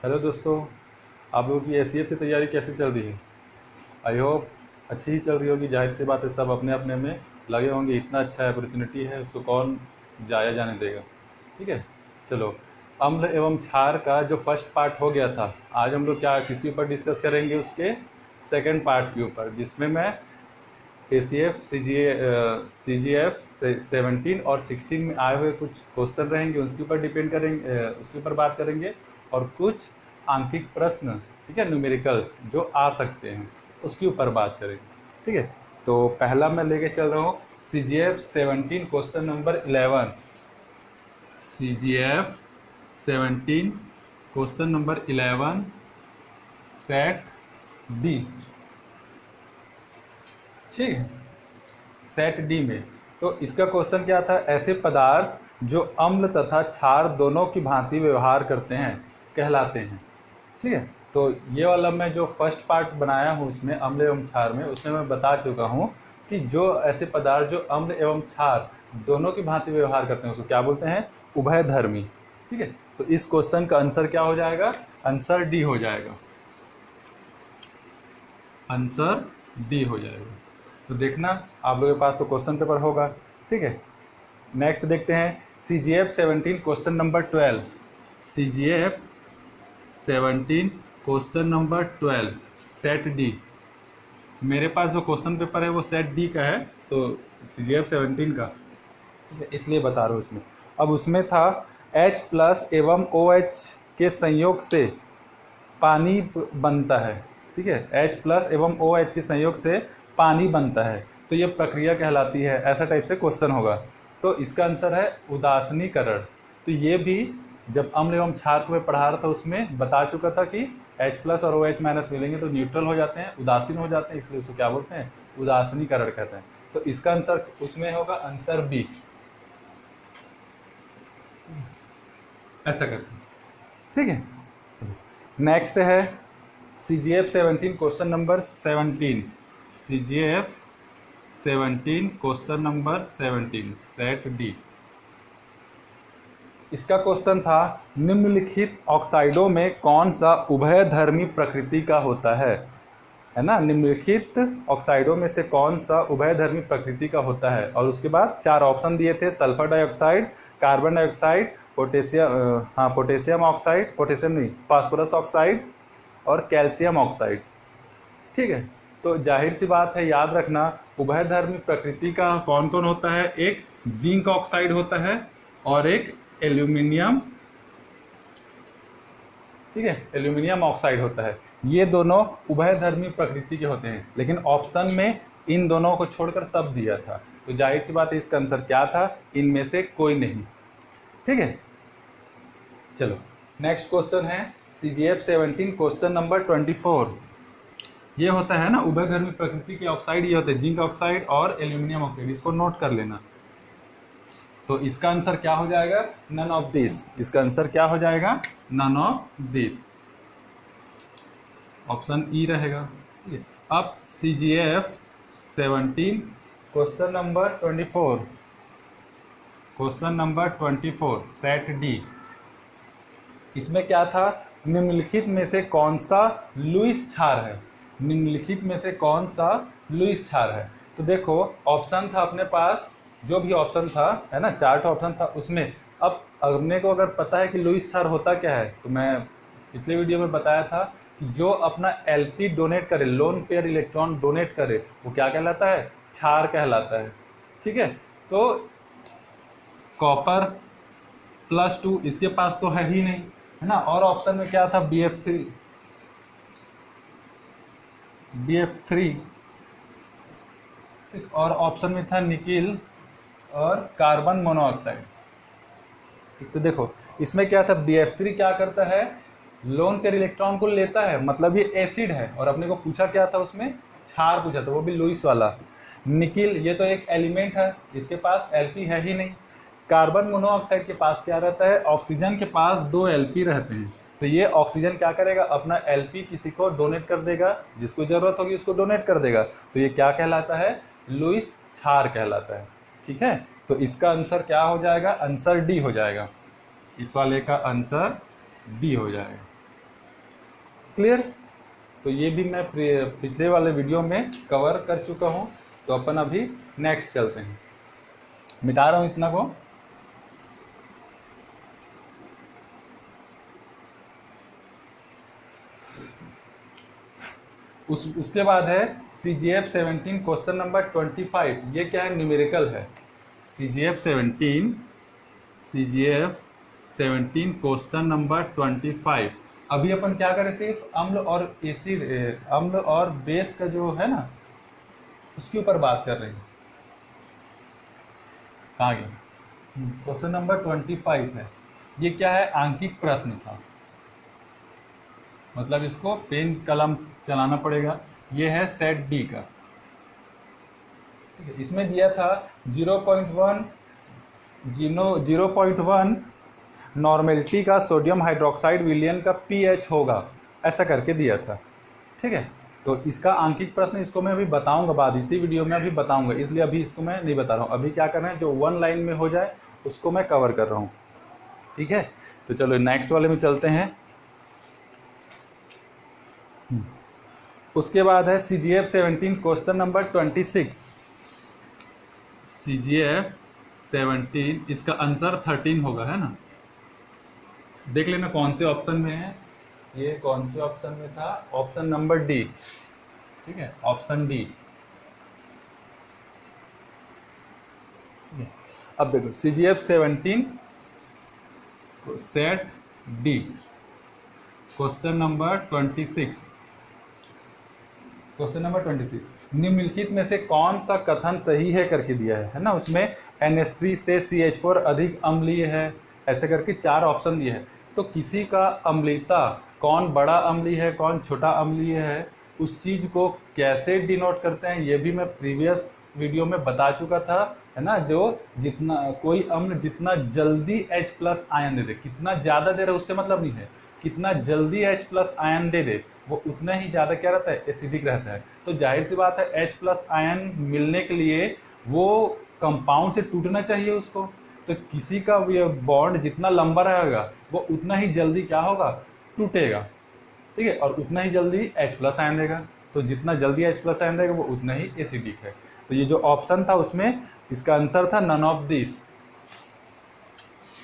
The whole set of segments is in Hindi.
हेलो दोस्तों, आप लोगों की एसीएफ की तैयारी कैसे चल रही है? आई होप अच्छी ही चल रही होगी। जाहिर सी बात है, सब अपने अपने में लगे होंगे। इतना अच्छा अपॉर्चुनिटी है, उसको कौन जाया जाने देगा। ठीक है, चलो। अम्ल एवं क्षार का जो फर्स्ट पार्ट हो गया था, आज हम लोग क्या किसी ऊपर डिस्कस करेंगे, उसके सेकंड पार्ट के ऊपर, जिसमें मैं एसीएफ सीजीएफ 17 और 16 में आए हुए कुछ क्वेश्चन रहेंगे, उसके ऊपर डिपेंड करेंगे, उसके ऊपर बात करेंगे। और कुछ आंकिक प्रश्न, ठीक है, न्यूमेरिकल जो आ सकते हैं, उसके ऊपर बात करेंगे। ठीक है, तो पहला मैं लेके चल रहा हूँ CGF 17 question number 11। CGF 17 question number 11 set D. ठीक है, सेट डी में तो इसका क्वेश्चन क्या था, ऐसे पदार्थ जो अम्ल तथा क्षार दोनों की भांति व्यवहार करते हैं कहलाते हैं। ठीक है, तो ये वाला मैं जो फर्स्ट पार्ट बनाया हूँ उसमें अम्ल एवं क्षार में, उसमें मैं बता चुका हूँ कि जो ऐसे पदार्थ जो अम्ल एवं क्षार दोनों की भांति व्यवहार करते हैं उसको क्या बोलते हैं, उभयधर्मी। ठीक है, तो इस क्वेश्चन का आंसर क्या हो जाएगा, आंसर डी हो जाएगा, आंसर डी हो जाएगा। तो देखना आप लोगों के पास तो क्वेश्चन पेपर होगा। ठीक है, नेक्स्ट देखते हैं CGF 17 question number 12। CGF 17 question number 12 set D. मेरे पास जो क्वेश्चन पेपर है वो सेट डी का है, तो सीजीएफ 17 का, इसलिए बता रहा हूँ उसमें। अब उसमें था H+ एवं OH के संयोग से पानी बनता है। ठीक है, H+ एवं OH के संयोग से पानी बनता है, तो ये प्रक्रिया कहलाती है, ऐसा टाइप से क्वेश्चन होगा। तो इसका आंसर है उदासीनीकरण। तो ये भी जब अम्ल एवं क्षार को मैं पढ़ा रहा था उसमें बता चुका था कि H+ और OH- मिलेंगे तो न्यूट्रल हो जाते हैं, उदासीन हो जाते हैं, इसलिए उसको क्या बोलते हैं, उदासीनीकरण कहते हैं। तो इसका आंसर उसमें होगा आंसर बी, ऐसा करते हैं। ठीक है, नेक्स्ट है CGF 17 question number 17। CGF 17 question number 17 set D. इसका क्वेश्चन था निम्नलिखित ऑक्साइडों में कौन सा उभयधर्मी प्रकृति का होता है ना। निम्नलिखित ऑक्साइडों में से कौन सा उभयधर्मी प्रकृति का होता है, और उसके बाद 4 ऑप्शन दिए थे, sulphur dioxide, carbon dioxide, potassium oxide, potassium नहीं, फास्फोरस ऑक्साइड और कैल्शियम ऑक्साइड। ठीक है, तो जाहिर सी बात है, याद रखना उभयधर्मी प्रकृति का कौन कौन होता है, एक जिंक ऑक्साइड होता है और एक एल्यूमिनियम, ठीक है, एल्यूमिनियम ऑक्साइड होता है। ये दोनों उभयधर्मी प्रकृति के होते हैं, लेकिन ऑप्शन में इन दोनों को छोड़कर सब दिया था, तो जाहिर सी बात है इसका आंसर क्या था, इनमें से कोई नहीं। ठीक है, चलो नेक्स्ट क्वेश्चन है सीजीएफ 17 क्वेश्चन नंबर 24। ये होता है ना उभयधर्मी प्रकृति के ऑक्साइड, ये होते हैं जिंक ऑक्साइड और एल्यूमिनियम ऑक्साइड, इसको नोट कर लेना। तो इसका आंसर क्या हो जाएगा, नन ऑफ दिस। इसका आंसर क्या हो जाएगा, none of this, option E रहेगा। अब CGF 17 question number 24, question number 24 set D. इसमें क्या था, निम्नलिखित में से कौन सा लुईस क्षार है, निम्नलिखित में से कौन सा लुईस क्षार है। तो देखो ऑप्शन था अपने पास, जो भी ऑप्शन था है ना, 4 ऑप्शन था उसमें। अब अपने को अगर पता है कि लुईस क्षार होता क्या है, तो मैं पिछले वीडियो में बताया था कि जो अपना एलपी डोनेट करे, लोन पेयर इलेक्ट्रॉन डोनेट करे, वो क्या कहलाता है, क्षार कहलाता है। ठीक है, तो कॉपर +2 इसके पास तो है ही नहीं, है ना। और ऑप्शन में क्या था, BF3, और ऑप्शन में था निकिल और कार्बन मोनोऑक्साइड। तो देखो इसमें क्या था, BF3 क्या करता है, लोन पेयर इलेक्ट्रॉन को लेता है, मतलब ये एसिड है, और अपने को पूछा क्या था उसमें, क्षार पूछा था, वो भी लुईस वाला। निकिल ये तो एक एलिमेंट है, इसके पास एलपी है ही नहीं। कार्बन मोनोऑक्साइड के पास क्या रहता है, ऑक्सीजन के पास 2 एलपी रहते हैं, तो ये ऑक्सीजन क्या करेगा, अपना एलपी किसी को डोनेट कर देगा, जिसको जरूरत होगी उसको डोनेट कर देगा, तो ये क्या कहलाता है, लुईस क्षार कहलाता है। ठीक है, तो इसका आंसर क्या हो जाएगा, आंसर डी हो जाएगा, इस वाले का आंसर डी हो जाएगा। क्लियर। तो ये भी मैं पिछले वाले वीडियो में कवर कर चुका हूँ। तो अपन अभी नेक्स्ट चलते हैं, मिटा रहा हूँ इतना को। उसके बाद है CGF 17 क्वेश्चन नंबर 25। ये क्या है, न्यूमेरिकल है। CGF 17 question number 25। अभी अपन क्या करें, सिर्फ अम्ल और एसिड, अम्ल और बेस का जो है ना उसके ऊपर बात कर रहे हैं। कहाँ गया, क्वेश्चन नंबर 25 है। ये क्या है, आंकिक प्रश्न था, मतलब इसको पेन कलम चलाना पड़ेगा। ये है सेट डी का, ठीक है। इसमें दिया था 0.1 नॉर्मेलिटी का सोडियम हाइड्रोक्साइड विलयन का पीएच होगा, ऐसा करके दिया था, ठीक है। तो इसका आंकिक प्रश्न, इसको मैं अभी बताऊंगा बाद, इसी वीडियो में अभी बताऊंगा, इसलिए अभी इसको मैं नहीं बता रहा हूँ। अभी क्या करना है, जो 1 लाइन में हो जाए उसको मैं कवर कर रहा हूँ, ठीक है। तो चलो नेक्स्ट वाले में चलते हैं। उसके बाद है CGF 17 क्वेश्चन नंबर 26। CGF 17 इसका आंसर 13 होगा, है ना। देख लेना कौन से ऑप्शन में है, ये कौन से ऑप्शन में था, ऑप्शन नंबर डी, ठीक है, ऑप्शन डी। अब देखो CGF 17 set D question number 26। Question number 26, निम्नलिखित में से कौन सा कथन सही है करके दिया है ना। उसमें NH3 से CH4 अधिक अम्लीय है, ऐसे करके 4 ऑप्शन दिए हैं। तो किसी का अम्लीयता, कौन बड़ा अम्लीय है कौन छोटा अम्लीय है, उस चीज को कैसे डिनोट करते हैं, ये भी मैं प्रीवियस वीडियो में बता चुका था, है ना। जो जितना कोई अम्ल जितना जल्दी H+ आयन दे दे, कितना ज्यादा दे रहा है उससे मतलब नहीं है, कितना जल्दी H+ आयन दे दे वो उतना ही ज्यादा क्या रहता है, एसिडिक रहता है। तो जाहिर सी बात है H+ आयन मिलने के लिए वो कंपाउंड से टूटना चाहिए उसको। तो किसी का ये बॉन्ड जितना लंबा रहेगा वो उतना ही जल्दी क्या होगा, टूटेगा, ठीक है, और उतना ही जल्दी H+ आयन देगा। तो जितना जल्दी H+ आयन देगा वो उतना ही एसिडिक है। तो ये जो ऑप्शन था उसमें इसका आंसर था नन ऑफ दिस,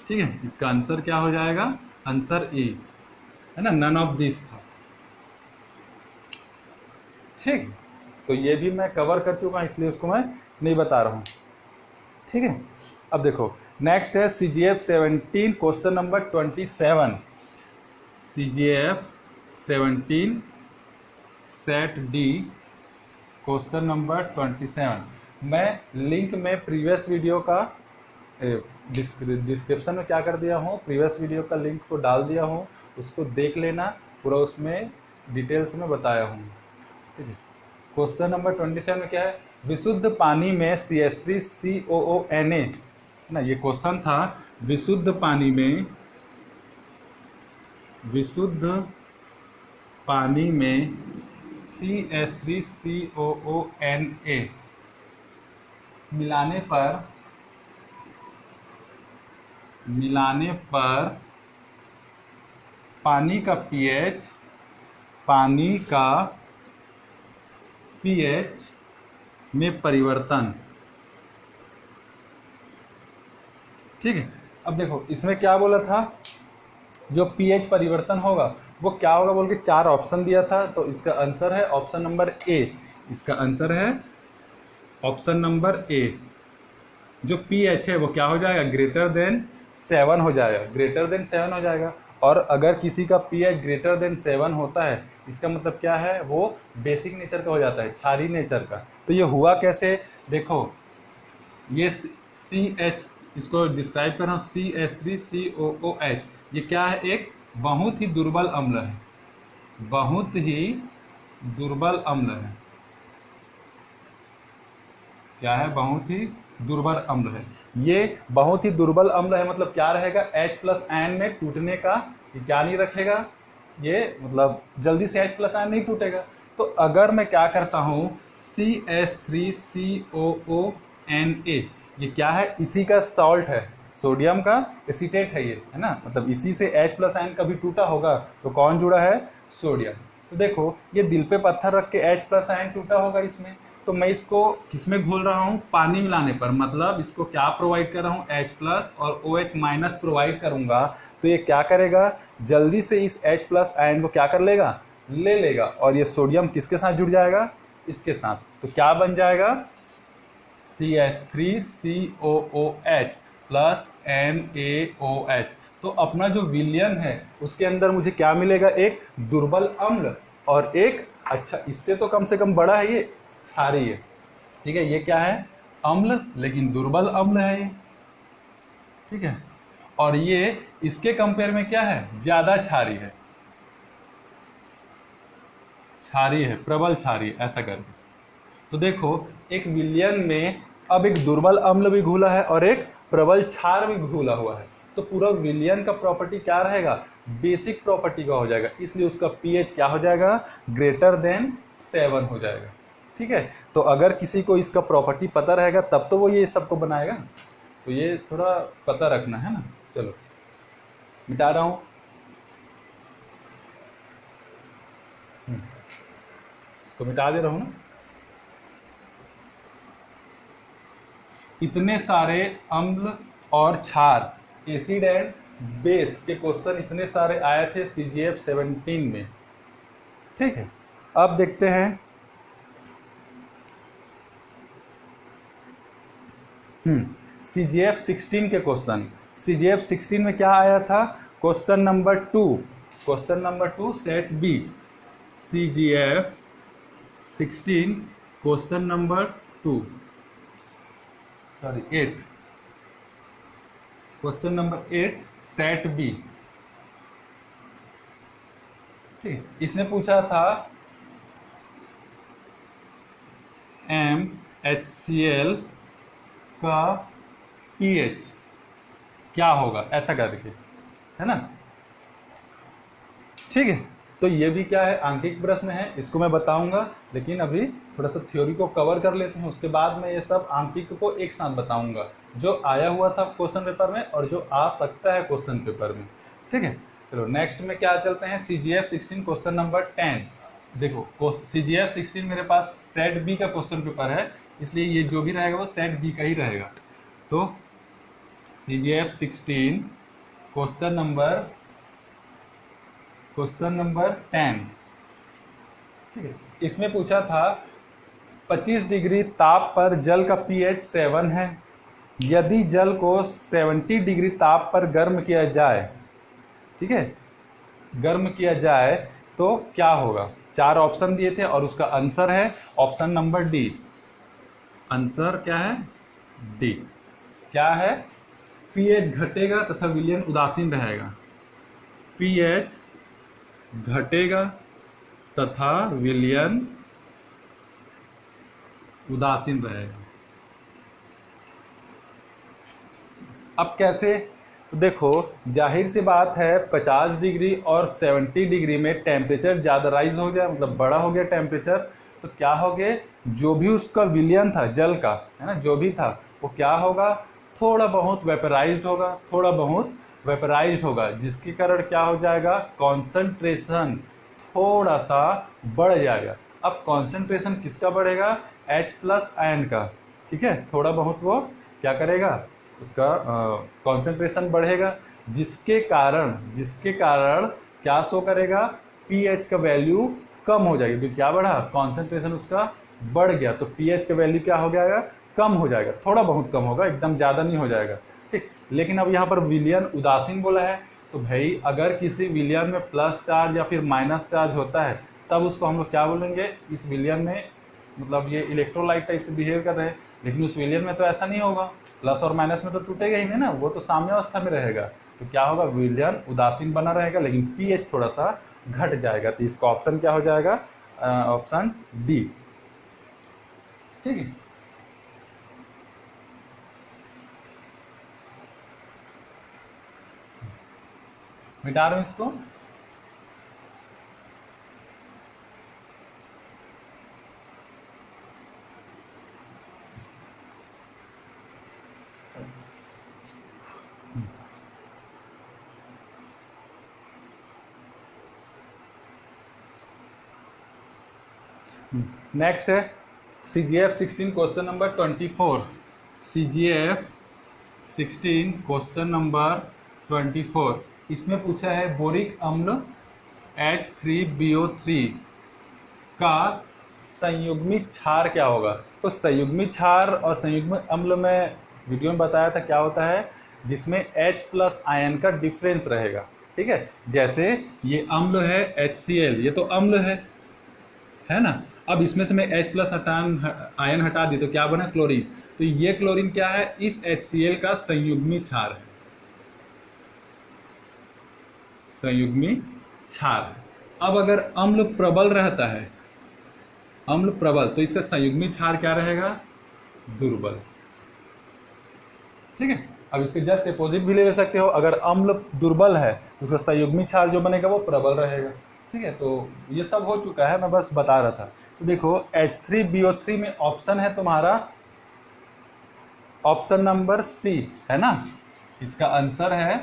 ठीक है। इसका आंसर क्या हो जाएगा, आंसर ए, है ना, नन ऑफ दिस था, ठीक। तो ये भी मैं कवर कर चुका हूं, इसलिए उसको मैं नहीं बता रहा हूं, ठीक है। अब देखो नेक्स्ट है CGF 17 question number 27। CGF 17 set D question number 27। मैं लिंक में प्रीवियस वीडियो का डिस्क्रिप्शन में क्या कर दिया हूँ, प्रीवियस वीडियो का लिंक को डाल दिया हूँ, उसको देख लेना, पूरा उसमें डिटेल्स में बताया हूँ, ठीक है। क्वेश्चन नंबर 27 में क्या है, विशुद्ध पानी में CH3COONA, ना, ये क्वेश्चन था। विशुद्ध पानी में CH3COONA मिलाने पर पानी का pH में परिवर्तन, ठीक है। अब देखो इसमें क्या बोला था, जो pH परिवर्तन होगा वो क्या होगा बोल के 4 ऑप्शन दिया था। तो इसका आंसर है ऑप्शन नंबर ए, इसका आंसर है ऑप्शन नंबर ए। जो pH है वो क्या हो जाएगा, ग्रेटर देन 7 हो जाएगा, ग्रेटर देन 7 हो जाएगा। और अगर किसी का pH ग्रेटर देन 7 होता है, इसका मतलब क्या है, वो बेसिक नेचर का हो जाता है, क्षारीय नेचर का। तो ये हुआ कैसे, देखो ये CH, इसको डिस्क्राइब कर रहा हूँ, CH3COOH, ये क्या है, एक बहुत ही दुर्बल अम्ल है, बहुत ही दुर्बल अम्ल है। क्या है, बहुत ही दुर्बल अम्ल है। ये बहुत ही दुर्बल अम्ल है मतलब क्या रहेगा, H+ आयन में टूटने का ये क्या नहीं रखेगा, ये मतलब जल्दी से H+ आयन नहीं टूटेगा। तो अगर मैं क्या करता हूँ, CH3COONA, ये क्या है, इसी का सॉल्ट है, सोडियम का एसीटेट है ये, है ना, मतलब इसी से H प्लस आयन कभी टूटा होगा तो कौन जुड़ा है, सोडियम। तो देखो ये दिल पे पत्थर रख के H प्लस आयन टूटा होगा इसमें, तो मैं इसको किसमें घोल रहा हूँ, पानी मिलाने पर, मतलब इसको क्या प्रोवाइड कर रहा हूँ, H प्लस और OH माइनस प्रोवाइड करूंगा, तो ये क्या करेगा, जल्दी से इस H प्लस आयन को क्या कर लेगा, ले लेगा, और ये सोडियम किसके साथ जुड़ जाएगा, इसके साथ। तो क्या बन जाएगा, CH3COOH प्लस NaOH। तो अपना जो विलयन है उसके अंदर मुझे क्या मिलेगा, एक दुर्बल अम्ल और एक, अच्छा इससे तो कम से कम बड़ा है ये, क्षारीय, ठीक है, ये क्या है, अम्ल लेकिन दुर्बल अम्ल है ये, ठीक है, और ये इसके कंपेयर में क्या है, ज्यादा क्षारीय है, क्षारीय है, प्रबल क्षारीय, ऐसा करके। तो देखो एक विलयन में अब एक दुर्बल अम्ल भी घुला है और एक प्रबल क्षार भी घुला हुआ है, तो पूरा विलयन का प्रॉपर्टी क्या रहेगा, बेसिक प्रॉपर्टी का हो जाएगा, इसलिए उसका पीएच क्या हो जाएगा, ग्रेटर देन 7 हो जाएगा, ठीक है। तो अगर किसी को इसका प्रॉपर्टी पता रहेगा तब तो वो ये सबको बनाएगा, तो ये थोड़ा पता रखना है ना। चलो मिटा रहा हूं, इसको मिटा दे रहा हूं ना। इतने सारे अम्ल और क्षार, एसिड एंड बेस के क्वेश्चन इतने सारे आए थे CGF 17 में, ठीक है। अब देखते हैं CGF 16 के क्वेश्चन। CGF 16 में क्या आया था, question number 2, question number 2 set B, CGF 16 question number 2, sorry 8, question number 8 set B, ठीक। इसने पूछा था MHCl का pH क्या होगा, ऐसा करके, है ना, ठीक है। तो ये भी क्या है, आंकिक प्रश्न है, इसको मैं बताऊंगा, लेकिन अभी थोड़ा सा थ्योरी को कवर कर लेते हैं, उसके बाद मैं ये सब आंकिक को एक साथ बताऊंगा, जो आया हुआ था क्वेश्चन पेपर में और जो आ सकता है क्वेश्चन पेपर में, ठीक है। चलो नेक्स्ट में क्या चलते हैं, CGF 16 क्वेश्चन नंबर 10। देखो CGF 16 मेरे पास सेट बी का क्वेश्चन पेपर है, इसलिए ये जो भी रहेगा वो सेट बी का ही रहेगा। तो CGF 16 क्वेश्चन नंबर 10, ठीक है। इसमें पूछा था 25 डिग्री ताप पर जल का pH 7 है, यदि जल को 70 डिग्री ताप पर गर्म किया जाए, ठीक है, गर्म किया जाए तो क्या होगा, 4 ऑप्शन दिए थे और उसका आंसर है ऑप्शन नंबर डी। आंसर क्या है, डी। क्या है, pH घटेगा तथा विलयन उदासीन रहेगा, pH घटेगा तथा विलयन उदासीन रहेगा। अब कैसे, देखो जाहिर सी बात है 50 डिग्री और 70 डिग्री में टेम्परेचर ज़्यादा राइज हो गया, मतलब बड़ा हो गया टेम्परेचर, तो क्या हो गया, जो भी उसका विलयन था जल का, है ना, जो भी था वो क्या होगा, थोड़ा बहुत वेपराइज्ड होगा, थोड़ा बहुत वेपराइज्ड होगा, जिसके कारण क्या हो जाएगा, कॉन्सेंट्रेशन थोड़ा सा बढ़ जाएगा। अब कॉन्सेंट्रेशन किसका बढ़ेगा, H प्लस आयन का, ठीक है, थोड़ा बहुत वो क्या करेगा, उसका कॉन्सेंट्रेशन बढ़ेगा, जिसके कारण क्या शो करेगा, pH का वैल्यू कम हो जाएगी, क्योंकि क्या बढ़ा, कॉन्सेंट्रेशन उसका बढ़ गया, तो pH का वैल्यू क्या हो जाएगा, कम हो जाएगा, थोड़ा बहुत कम होगा, एकदम ज़्यादा नहीं हो जाएगा, ठीक। लेकिन अब यहाँ पर विलयन उदासीन बोला है, तो भाई अगर किसी विलयन में प्लस चार्ज या फिर माइनस चार्ज होता है तब उसको हम लोग क्या बोलेंगे, इस विलयन में मतलब ये इलेक्ट्रोलाइट टाइप से बिहेव कर रहे हैं, लेकिन उस विलयन में तो ऐसा नहीं होगा, प्लस और माइनस में तो टूटेगा ही नहीं ना, वो तो साम्य अवस्था में रहेगा, तो क्या होगा, विलयन उदासीन बना रहेगा, लेकिन पीएच थोड़ा सा घट जाएगा, तो इसका ऑप्शन क्या हो जाएगा, ऑप्शन डी, ठीक है। मिटा रहा हूं इसको, नेक्स्ट है CGF 16 question number 24। CGF 16 question number 24, इसमें पूछा है बोरिक अम्ल H3BO3 का संयुग्मिक क्षार क्या होगा। तो संयुग्मिक क्षार और संयुग्मिक अम्ल में वीडियो में बताया था क्या होता है, जिसमें H+ आयन का डिफरेंस रहेगा। ठीक है, जैसे ये अम्ल है HCl, ये तो अम्ल है ना। अब इसमें से मैं H+ आयन हटा दी तो क्या बना, क्लोरीन। तो ये क्लोरीन क्या है, इस HCl का संयुग्मिक क्षार है, संयुग्मिक क्षार है। अब अगर अम्ल प्रबल रहता है, अम्ल प्रबल, तो इसका संयुग्मिक क्षार क्या रहेगा, दुर्बल। ठीक है, अब इसके जस्ट अपोजिट भी ले सकते हो, अगर अम्ल दुर्बल है तो उसका संयुग्मिक क्षार जो बनेगा वो प्रबल रहेगा। ठीक है, तो ये सब हो चुका है, मैं बस बता रहा था। तो देखो H3BO3 में ऑप्शन है तुम्हारा ऑप्शन नंबर सी, है ना, इसका आंसर है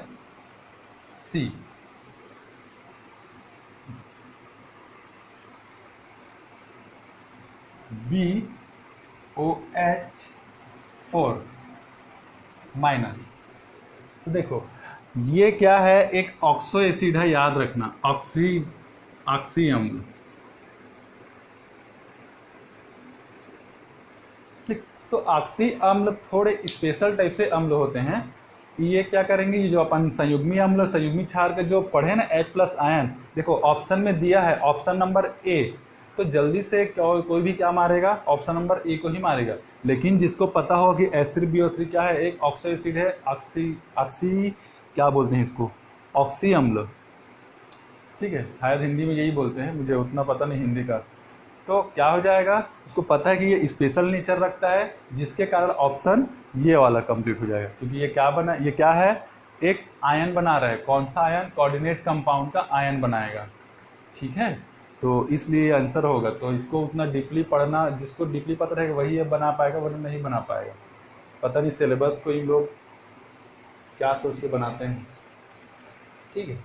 सी। BOH4 minus. तो देखो ये क्या है, एक ऑक्सो एसिड है, याद रखना, ऑक्सी अम्ल। ठीक, तो ऑक्सी अम्ल थोड़े स्पेशल टाइप से अम्ल होते हैं। ये क्या करेंगे, ये जो अपन संयुग्मी अम्ल संयुग्मी क्षार के जो पढ़े ना H+ आयन, देखो ऑप्शन में दिया है ऑप्शन नंबर ए, तो जल्दी से कोई भी क्या मारेगा, ऑप्शन नंबर ए को ही मारेगा। लेकिन जिसको पता हो कि H3BO3 क्या है, एक ऑक्सो एसिड है, ऑक्सी क्या बोलते हैं इसको, ऑक्सी अम्ल। ठीक है, शायद हिंदी में यही बोलते हैं, मुझे उतना पता नहीं हिंदी का। तो क्या हो जाएगा, उसको पता है कि ये स्पेशल नेचर रखता है, जिसके कारण ऑप्शन ये वाला कंप्लीट हो जाएगा। क्योंकि ये क्या बना, ये क्या है, एक आयन बना रहा है। कौन सा आयन, कोऑर्डिनेट कंपाउंड का आयन बनाएगा। ठीक है, तो इसलिए आंसर होगा। तो इसको उतना डीपली पढ़ना, जिसको डीपली पता रहेगा वही ये बना पाएगा, वरना नहीं बना पाएगा। पता नहीं सिलेबस को इन लोग क्या सोच के बनाते हैं। ठीक है,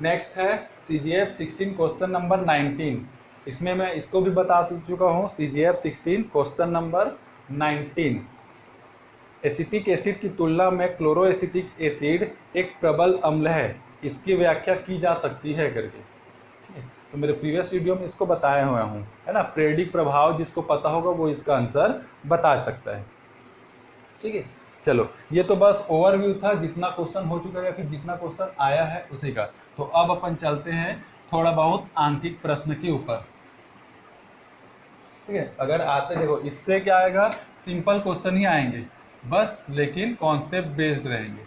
नेक्स्ट है CGF 16 क्वेश्चन नंबर 19। इसमें मैं इसको भी बता चुका हूँ, CGF 16 question number 19। Acetic acid की तुलना में क्लोरो एसिटिक एसिड एक प्रबल अम्ल है, इसकी व्याख्या की जा सकती है करके। ठीक है, तो मेरे प्रीवियस वीडियो में इसको बताया हुआ हूँ, है ना। प्रेडिक प्रभाव जिसको पता होगा वो इसका आंसर बता सकता है। ठीक है, चलो ये तो बस ओवरव्यू था, जितना क्वेश्चन हो चुका है, फिर जितना क्वेश्चन आया है उसी का। तो अब अपन चलते हैं थोड़ा बहुत आंकिक प्रश्न के ऊपर। ठीक है, अगर आते, देखो इससे क्या आएगा, सिंपल क्वेश्चन ही आएंगे बस, लेकिन कॉन्सेप्ट बेस्ड रहेंगे,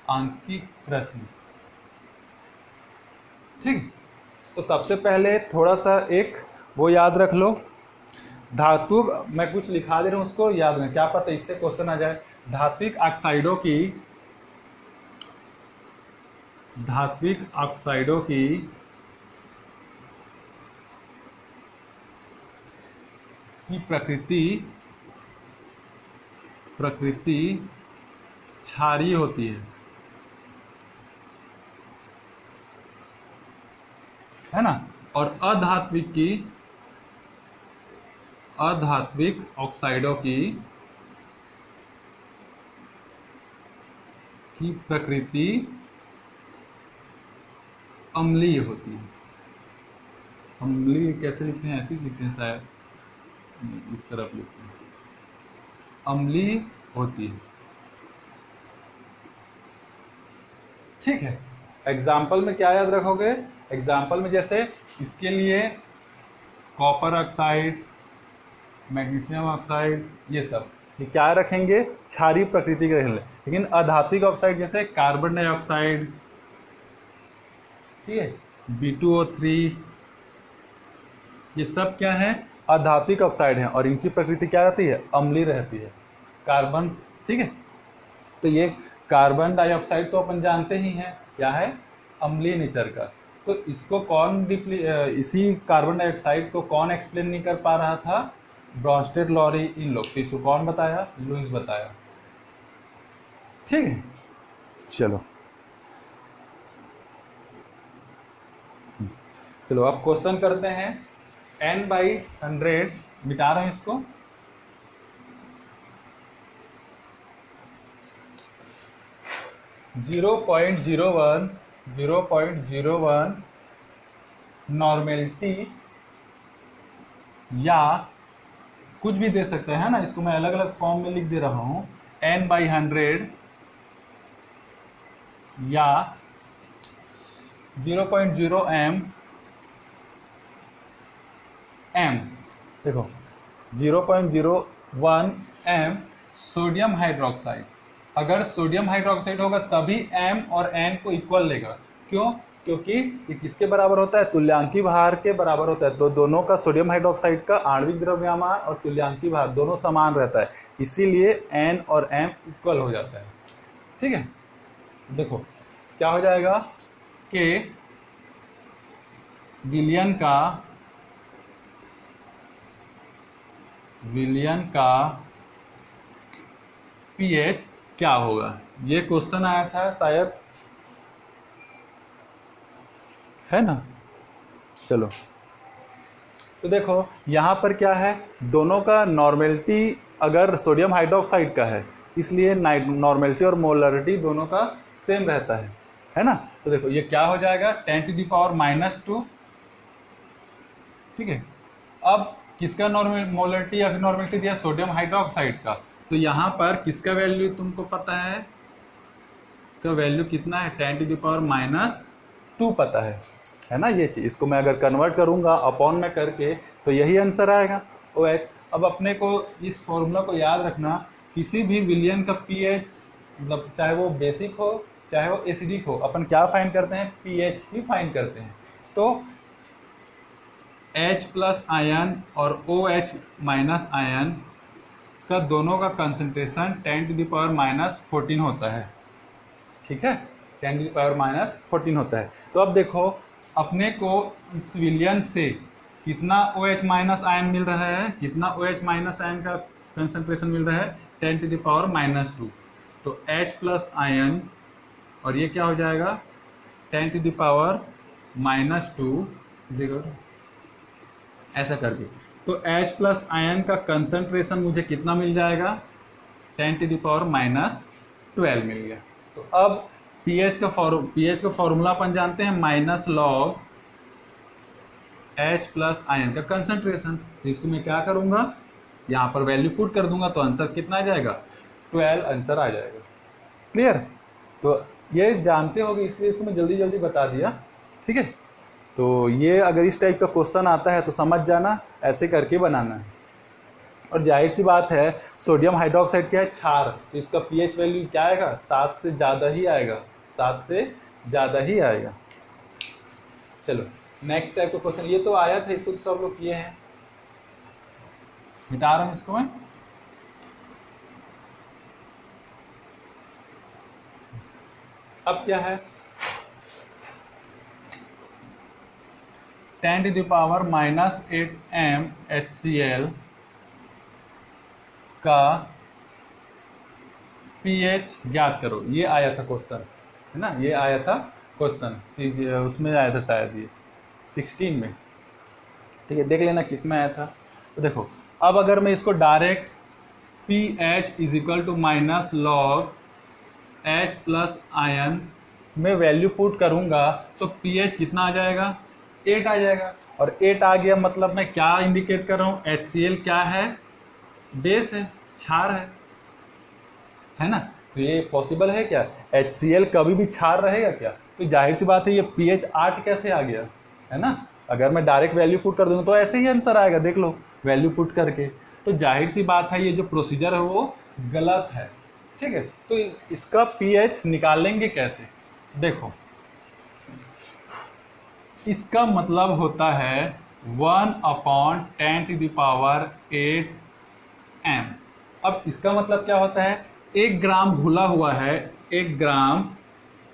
आंकिक प्रश्न। ठीक, तो सबसे पहले थोड़ा सा एक वो याद रख लो, धातु, मैं कुछ लिखा दे रहा हूँ उसको याद रखें, क्या पता इससे क्वेश्चन आ जाए। धात्विक ऑक्साइडों की प्रकृति क्षारीय होती है ना। और अधात्विक ऑक्साइडों की प्रकृति अम्लीय होती है। अम्लीय कैसे लिखते हैं, ऐसे लिखते हैं शायद, इस तरफ लिखते हैं, अम्लीय होती है। ठीक है, एग्जाम्पल में क्या याद रखोगे, एग्जाम्पल में जैसे इसके लिए कॉपर ऑक्साइड, मैग्नीशियम ऑक्साइड, ये सब ये क्या रखेंगे, क्षारीय प्रकृति के रहेंगे। लेकिन अधात्विक ऑक्साइड जैसे कार्बन डाइऑक्साइड, ठीक है, B2O3, ये सब क्या है, अधात्विक ऑक्साइड हैं, और इनकी प्रकृति क्या रहती है, अम्लीय रहती है। कार्बन, ठीक है, तो ये कार्बन डाइऑक्साइड तो अपन जानते ही हैं क्या है, अम्लीय नेचर का। तो इसको कौन इसी कार्बन डाइऑक्साइड को कौन एक्सप्लेन नहीं कर पा रहा था, ब्रॉन्स्टेड, लॉरी, इन लोग। तो इसको कौन बताया, लुईस बताया। ठीक है, चलो अब क्वेश्चन करते हैं। n/100, मिटा रहे हैं इसको, zero point zero one normality या कुछ भी दे सकते हैं ना, इसको मैं अलग अलग फॉर्म में लिख दे रहा हूं, n/100 या 0.0 m, देखो 0.01 m सोडियम हाइड्रोक्साइड। अगर सोडियम हाइड्रोक्साइड होगा तभी m और n को इक्वल लेगा। क्यों? क्योंकि ये किसके बराबर होता है? तुल्यांकी भार के बराबर होता है। तो दोनों का सोडियम हाइड्रोक्साइड का आणविक द्रव्यमान और तुल्यांकी भार दोनों समान रहता है, इसीलिए n और m इक्वल हो जाता है। ठीक है, देखो क्या हो जाएगा कि विलयन का pH क्या होगा? ये क्वेश्चन आया था शायद, है ना। चलो तो देखो यहाँ पर क्या है, दोनों का नॉर्मेलिटी अगर सोडियम हाइड्रोक्साइड का है, इसलिए नॉर्मेलिटी और मोलरिटी दोनों का सेम रहता है ना। तो देखो ये क्या हो जाएगा, 10⁻²। ठीक है, अब किसका मोलरिटी या फिर नॉर्मेलिटी दिया? सोडियम हाइड्रोक्साइड का। तो यहाँ पर किसका वैल्यू तुमको पता है, का वैल्यू कितना है? 10⁻² पता है ना ये चीज। इसको मैं अगर कन्वर्ट करूंगा अपॉन में करके तो यही आंसर आएगा OH। अब अपने को इस फॉर्मूला को याद रखना, किसी भी विलयन का pH, मतलब चाहे वो बेसिक हो चाहे वो एसिडिक हो, अपन क्या फाइंड करते हैं? pH ही फाइंड करते हैं। तो H+ आयन और OH- आयन का दोनों का कंसंट्रेशन 10⁻14 होता है। ठीक है, 10⁻14 होता है। तो अब देखो अपने को इस विलयन से कितना OH- आयन मिल रहा है, कितना OH- आयन का कंसंट्रेशन मिल रहा है? 10⁻²। तो H+ आयन और ये क्या हो जाएगा? 10⁻², ऐसा करके। तो H+ आयन का कंसंट्रेशन मुझे कितना मिल जाएगा? 10⁻12 मिल गया। तो अब pH का फॉर्मूला अपन जानते हैं, -log H+ आयन का कंसंट्रेशन। तो इसको मैं क्या करूंगा, यहाँ पर वैल्यू पुट कर दूंगा तो आंसर कितना आ जाएगा? 12 आंसर आ जाएगा। क्लियर? तो ये जानते होगे इसलिए इसको मैं जल्दी जल्दी बता दिया। ठीक है, तो ये अगर इस टाइप का क्वेश्चन आता है तो समझ जाना, ऐसे करके बनाना है। और जाहिर सी बात है सोडियम हाइड्रोक्साइड क्या है? क्षार। तो इसका pH वैल्यू क्या आएगा? 7 से ज़्यादा ही आएगा, 7 से ज़्यादा ही आएगा। चलो नेक्स्ट टाइप का क्वेश्चन, ये तो आया था, इसको तो सब लोग किए हैं, मिटा रहा हूँ इसको मैं। अब क्या है, 10⁻⁻8 m HCl का pH ज्ञात करो। ये आया था क्वेश्चन, है ना, ये आया था क्वेश्चन, उसमें आया था शायद ये 16 में। ठीक है, देख लेना किस में आया था। तो देखो अब अगर मैं इसको direct pH = -log H+ ion में वैल्यू पुट करूंगा तो pH कितना आ जाएगा? 8 आ जाएगा। और 8 आ गया मतलब मैं क्या इंडिकेट कर रहा हूँ? HCl क्या है? बेस है, क्षार है ना। तो ये पॉसिबल है क्या? HCl कभी भी क्षार रहेगा क्या? तो जाहिर सी बात है ये pH 8 कैसे आ गया, है ना। अगर मैं डायरेक्ट वैल्यू पुट कर दूंगा तो ऐसे ही आंसर आएगा, देख लो वैल्यू पुट करके। तो जाहिर सी बात है ये जो प्रोसीजर है वो गलत है। ठीक है, तो इसका pH निकालेंगे कैसे? देखो इसका मतलब होता है 1/10⁸ m। अब इसका मतलब क्या होता है? 1 ग्राम घुला हुआ है, 1 ग्राम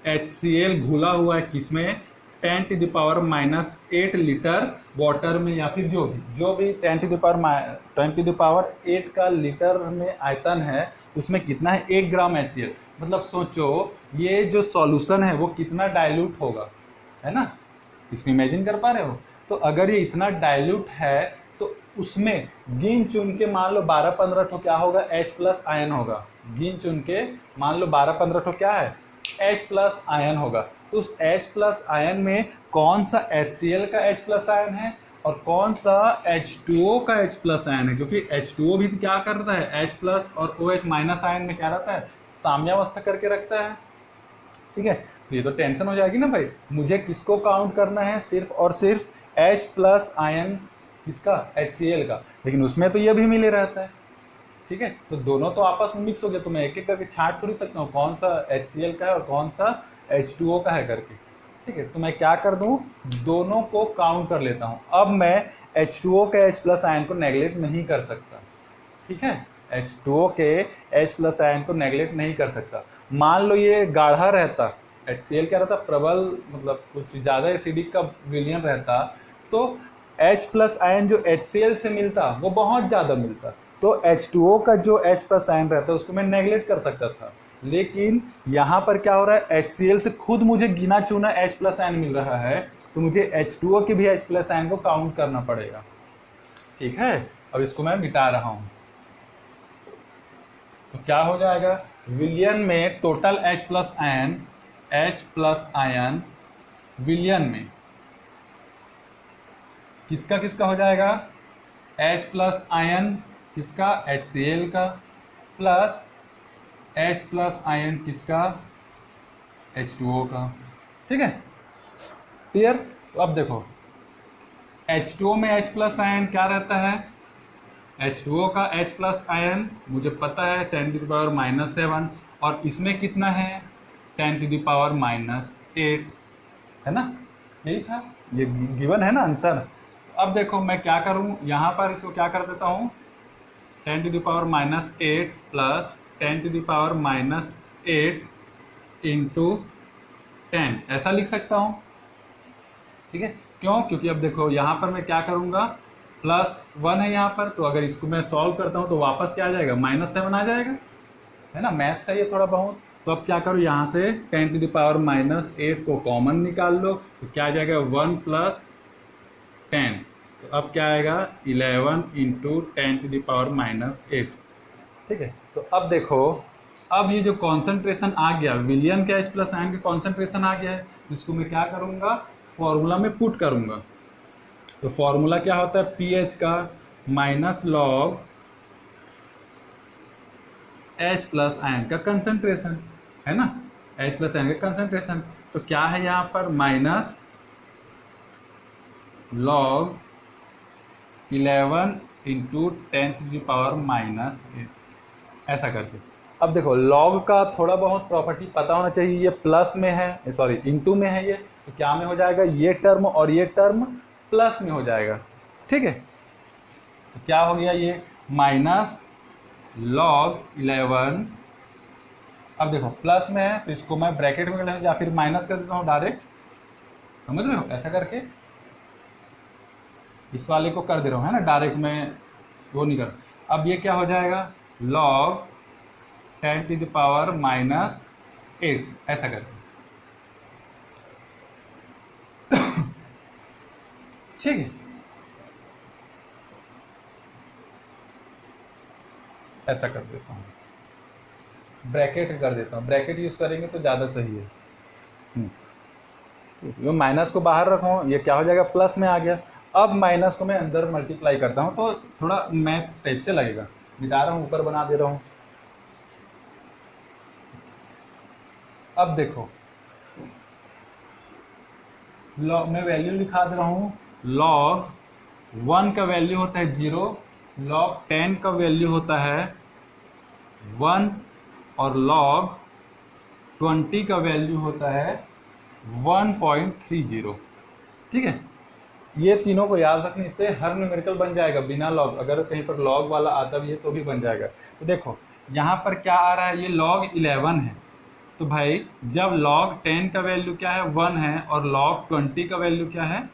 HCl घुला हुआ है किसमें? 10⁻⁻8 लीटर वाटर में, या फिर जो भी 10⁻8 का लीटर में आयतन है उसमें कितना है? 1 ग्राम HCl। मतलब सोचो ये जो सॉल्यूशन है वो कितना डाइल्यूट होगा, है ना। इसको इमेजिन कर पा रहे हो? तो अगर ये इतना डाइल्यूट है तो उसमें गिन चुन के मान लो 12-15 ठो क्या होगा, H प्लस आयन होगा। गिन चुन के मान लो 12-15 ठो क्या है, H प्लस आयन होगा। तो उस H प्लस आयन में कौन सा HCl का H प्लस आयन है और कौन सा H2O का H प्लस आयन है, क्योंकि H2O भी क्या करता है, H प्लस और OH माइनस आयन में क्या रहता है, साम्यावस्था करके रखता है। ठीक है, तो ये तो टेंशन हो जाएगी ना भाई, मुझे किसको काउंट करना है, सिर्फ और सिर्फ H प्लस आयन किसका, HCl का, लेकिन उसमें तो ये भी मिले रहता है। ठीक है, तो दोनों तो आपस में मिक्स हो गया, तो मैं एक एक करके छांट थोड़ी सकता हूँ कौन सा HCl का है और कौन सा H2O का है करके। ठीक है, तो मैं क्या कर दूं, दोनों को काउंट कर लेता हूं। अब मैं H2O के H प्लस आयन को नेगलेक्ट नहीं कर सकता। ठीक है, H2O के H प्लस आयन को नेगलेक्ट नहीं कर सकता। मान लो ये गाढ़ा रहता, HCl क्या रहता, प्रबल मतलब कुछ ज़्यादा एसिडिक का विलयन रहता, तो H प्लस आयन जो HCl से मिलता वो बहुत ज़्यादा मिलता, तो H2O का जो H प्लस आयन रहता उसको मैं नेगलेक्ट कर सकता था। लेकिन यहाँ पर क्या हो रहा है, HCl से खुद मुझे गिना चुना H प्लस आयन मिल रहा है, तो मुझे H2O के भी H प्लस आयन को काउंट करना पड़ेगा। ठीक है, अब इसको मैं मिटा रहा हूँ, तो क्या हो जाएगा, विलयन में टोटल H प्लस आयन विलयन में किसका किसका हो जाएगा, H प्लस आयन किसका, HCl का, प्लस H प्लस आयन किसका, H2O का। ठीक है, क्लियर। तो अब देखो H2O में H प्लस आयन क्या रहता है, H2O का H प्लस आयन मुझे पता है 10⁻⁻7, और इसमें कितना है 10⁻⁻8, है ना, यही था, ये गिवन है ना आंसर। अब देखो मैं क्या करूं, यहाँ पर इसको क्या कर देता हूँ, 10⁻⁻8 प्लस 10⁻⁻8 इंटू 10 ऐसा लिख सकता हूँ। ठीक है, क्यों, क्योंकि अब देखो यहाँ पर मैं क्या करूँगा, +1 है यहाँ पर, तो अगर इसको मैं सॉल्व करता हूँ तो वापस क्या आ जाएगा, -7 आ जाएगा, है ना, मैथ सही है थोड़ा बहुत। तो अब क्या करूँ, यहाँ से 10⁻⁻8 को कॉमन निकाल लो, तो क्या आ जाएगा 1 + 10, तो अब क्या आएगा 11 इंटू 10⁻⁻8। ठीक है, तो अब देखो, अब ये जो कॉन्सेंट्रेशन आ गया विलयन के H प्लस आयन के कॉन्सेंट्रेशन आ गया है, इसको मैं क्या करूँगा, फॉर्मूला में पुट करूँगा। तो फॉर्मूला क्या होता है, pH का minus log H plus ion का कंसंट्रेशन, है ना, H प्लस आयन का कंसंट्रेशन। तो क्या है यहाँ पर, माइनस लॉग 11 इंटू 10⁻⁻8 ऐसा करके। अब देखो लॉग का थोड़ा बहुत प्रॉपर्टी पता होना चाहिए, ये प्लस में है, सॉरी इंटू में है, ये तो क्या में हो जाएगा, ये टर्म और ये टर्म प्लस में हो जाएगा। ठीक है, तो क्या हो गया, ये माइनस लॉग 11, अब देखो प्लस में है तो इसको मैं ब्रैकेट में कर लेता हूँ या फिर माइनस कर देता हूँ डायरेक्ट, समझ रहे हो, ऐसा करके इस वाले को कर दे रहा हूँ, है ना, डायरेक्ट में वो नहीं कर। अब ये क्या हो जाएगा, लॉग 10⁻⁻8 ऐसा करके। ठीक है, ऐसा कर देता हूँ, ब्रैकेट कर देता हूँ, ब्रैकेट यूज करेंगे तो ज़्यादा सही है। ये माइनस को बाहर रखो, ये क्या हो जाएगा, प्लस में आ गया। अब माइनस को मैं अंदर मल्टीप्लाई करता हूँ तो थोड़ा मैथ टाइप से लगेगा, मिटा रहा हूँ, ऊपर बना दे रहा हूँ। अब देखो लॉग में वैल्यू लिखा दे रहा हूँ, लॉग 1 का वैल्यू होता है 0, लॉग 10 का वैल्यू होता है 1 और लॉग 20 का वैल्यू होता है 1.30। ठीक है, ये तीनों को याद रखने से हर न्यूमेरिकल बन जाएगा बिना लॉग, अगर कहीं पर लॉग वाला आता भी है तो भी बन जाएगा। तो देखो यहाँ पर क्या आ रहा है, ये log 11 है, तो भाई जब log 10 का वैल्यू क्या है 1 है और log 20 का वैल्यू क्या है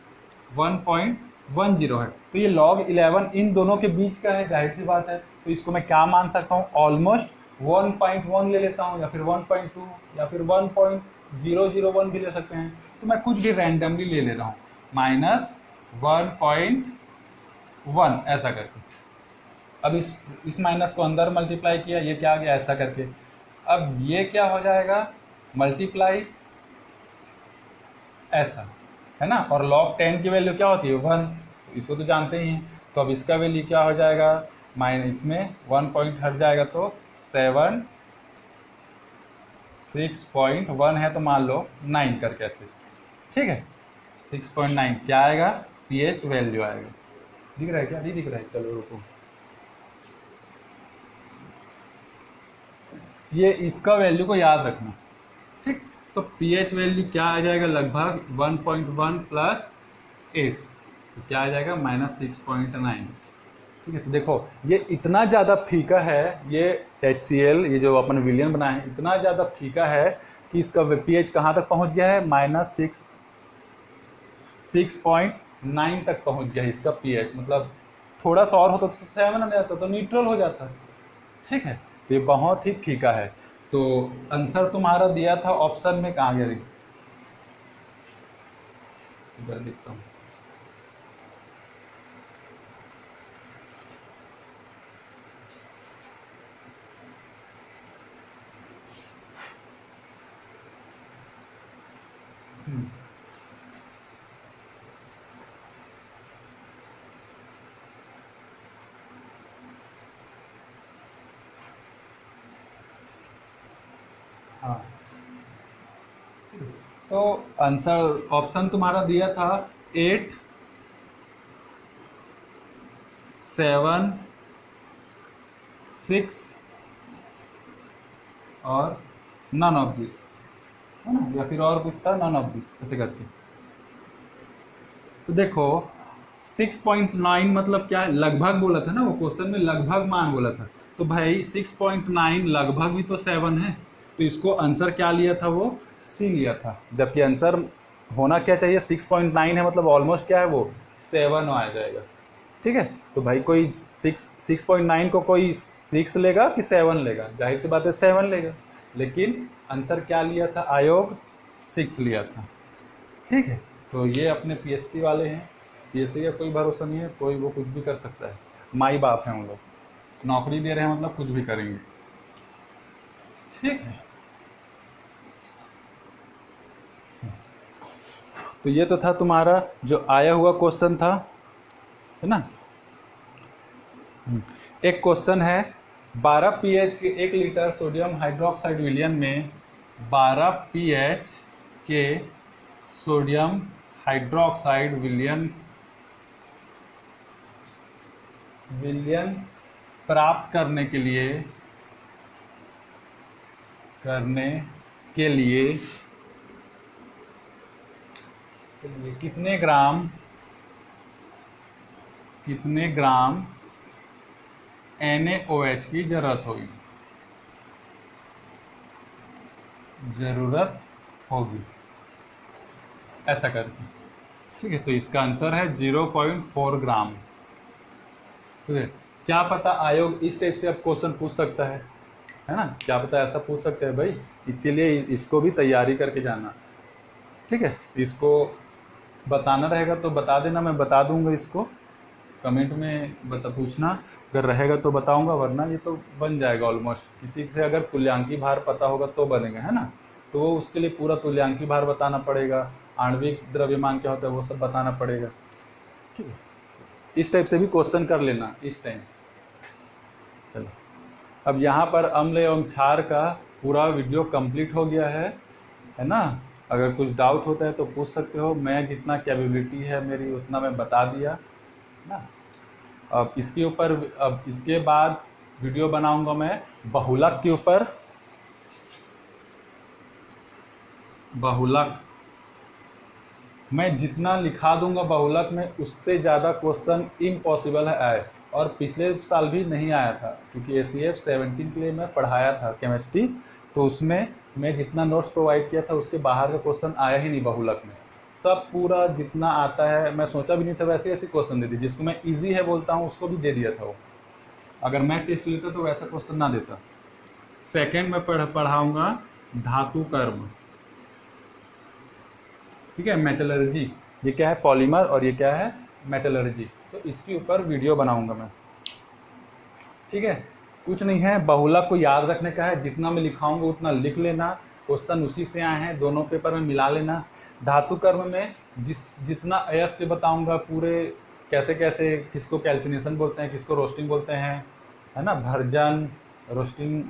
1.10 है, तो ये log 11 इन दोनों के बीच का है, जाहिर सी बात है। तो इसको मैं क्या मान सकता हूँ, ऑलमोस्ट 1.1 ले लेता हूँ या फिर 1.2 या फिर 1.001 भी ले सकते हैं। तो मैं कुछ भी रैंडमली ले रहा हूँ, माइनस 1.1 ऐसा करके। अब इस माइनस को अंदर मल्टीप्लाई किया, ये क्या आ गया ऐसा करके। अब ये क्या हो जाएगा, मल्टीप्लाई ऐसा, है ना। और log 10 की वैल्यू क्या होती है 1, इसको तो जानते ही हैं। तो अब इसका वैल्यू क्या हो जाएगा, माइनस इसमें 1 पॉइंट हट जाएगा तो 7, 6.1 है तो मान लो 9 करके ऐसे, ठीक है। 6.9 क्या आएगा, pH वैल्यू आएगा। दिख रहा है क्या, नहीं दिख रहा है, चलो रुको। ये इसका वैल्यू को याद रखना, ठीक। तो pH वैल्यू क्या आ जाएगा, लगभग 1.1 प्लस 8, तो क्या आ जाएगा -6.9, ठीक है। तो देखो ये इतना ज़्यादा फीका है, ये HCl, ये जो अपन विलियन बनाए हैं, इतना ज़्यादा फीका है कि इसका pH कहाँ तक पहुँच गया है, -6.9 तक पहुँच गया है इसका pH। मतलब थोड़ा सा और होता तो 7 आ जाता, तो न्यूट्रल हो जाता, ठीक है। तो ये बहुत ही फीका है। तो आंसर तुम्हारा दिया था ऑप्शन में, कहाँ गया, इधर लिखता हूँ। हाँ, तो आंसर ऑप्शन तुम्हारा दिया था 8, 7, 6 और नन ऑफ दिस, है ना, या फिर और कुछ था नन ऑफ दिस ऐसे करके। तो देखो 6.9 मतलब क्या है, लगभग बोला था ना, वो क्वेश्चन में लगभग मान बोला था। तो भाई 6.9 लगभग भी तो 7 है, तो इसको आंसर क्या लिया था, वो सी लिया था। जबकि आंसर होना क्या चाहिए, 6.9 है, मतलब ऑलमोस्ट क्या है वो 7 आ जाएगा, ठीक है। तो भाई कोई 6.9 को कोई 6 लेगा कि 7 लेगा, जाहिर सी बात है 7 लेगा। लेकिन आंसर क्या लिया था आयोग, 6 लिया था, ठीक है। तो ये अपने PSC वाले हैं, PSC का कोई भरोसा नहीं है, कोई वो कुछ भी कर सकता है, माई बाप है हम लोग, नौकरी दे रहे हैं मतलब कुछ भी करेंगे, ठीक है। तो ये तो था तुम्हारा जो आया हुआ क्वेश्चन था, है ना। एक क्वेश्चन है 12 pH के 1 लीटर सोडियम हाइड्रोक्साइड विलियन में 12 pH के सोडियम हाइड्रोक्साइड विलियन प्राप्त करने के लिए कितने ग्राम NaOH की जरूरत होगी ऐसा करके, ठीक है। तो इसका आंसर है 0.4 ग्राम, ठीक है। क्या पता आयोग इस टाइप से अब क्वेश्चन पूछ सकता है ना, क्या पता ऐसा पूछ सकते हैं भाई, इसीलिए इसको भी तैयारी करके जाना, ठीक है। इसको बताना रहेगा तो बता देना, मैं बता दूंगा, इसको कमेंट में पूछना, अगर रहेगा तो बताऊंगा, वरना ये तो बन जाएगा ऑलमोस्ट। किसी से अगर तुल्यांकी भार पता होगा तो बनेगा, है ना। तो वो उसके लिए पूरा तुल्यांकी भार बताना पड़ेगा, आणविक द्रव्यमान क्या होता है वो सब बताना पड़ेगा, ठीक है। इस टाइप से भी क्वेश्चन कर लेना इस टाइम। चलो अब यहाँ पर अम्ल एवं क्षार का पूरा वीडियो कंप्लीट हो गया है ना। अगर कुछ डाउट होता है तो पूछ सकते हो, मैं जितना कैपेबिलिटी है मेरी उतना मैं बता दिया ना। अब इसके ऊपर, अब इसके बाद वीडियो बनाऊंगा मैं बहुलक के ऊपर। बहुलक मैं जितना लिखा दूंगा बहुलक में, उससे ज़्यादा क्वेश्चन इम्पॉसिबल है आए, और पिछले साल भी नहीं आया था, क्योंकि ACF 17 के लिए मैं पढ़ाया था केमिस्ट्री, तो उसमें मैं जितना नोट्स प्रोवाइड किया था उसके बाहर का क्वेश्चन आया ही नहीं बहुलक में। सब पूरा जितना आता है, मैं सोचा भी नहीं था, वैसे ऐसे क्वेश्चन दे दिए, जिसको मैं इजी है बोलता हूँ उसको भी दे दिया था वो। अगर मैं टेस्ट लेता तो वैसा क्वेश्चन ना देता। सेकेंड में पढ़ाऊँगा धातु कर्म, ठीक है, मेटलर्जी। ये क्या है, पॉलीमर, और ये क्या है मेटलर्जी, तो इसके ऊपर वीडियो बनाऊंगा मैं। ठीक है, कुछ नहीं है, बहुलक को याद रखने का है, जितना मैं लिखाऊंगा उतना लिख लेना, क्वेश्चन उसी से आए हैं, दोनों पेपर में मिला लेना। धातु कर्म में जितना अयस से बताऊंगा पूरे, कैसे कैसे, किसको कैल्सिनेशन बोलते हैं, किसको रोस्टिंग बोलते हैं, है ना, भर्जन, रोस्टिंग,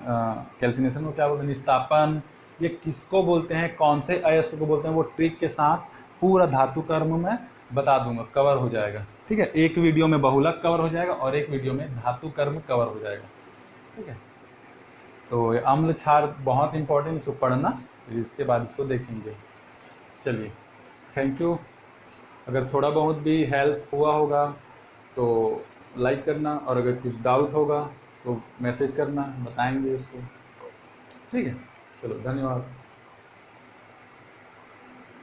कैल्सिनेशन को क्या बोलते हैं, निस्तापन, ये किसको बोलते हैं, कौन से अयस को बोलते हैं, वो ट्रिक के साथ पूरा धातु कर्म में बता दूंगा, कवर हो जाएगा। ठीक है, एक वीडियो में बहुलक कवर हो जाएगा और एक वीडियो में धातु कर्म कवर हो जाएगा। ठीक है, तो अम्ल क्षार बहुत इंपॉर्टेंट, इसको पढ़ना, फिर इसके बाद इसको देखेंगे। चलिए, थैंक यू। अगर थोड़ा बहुत भी हेल्प हुआ होगा तो लाइक करना, और अगर कुछ डाउट होगा तो मैसेज करना, बताएंगे उसको। ठीक है, चलो धन्यवाद।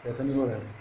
ऐसा नहीं हो रहा है।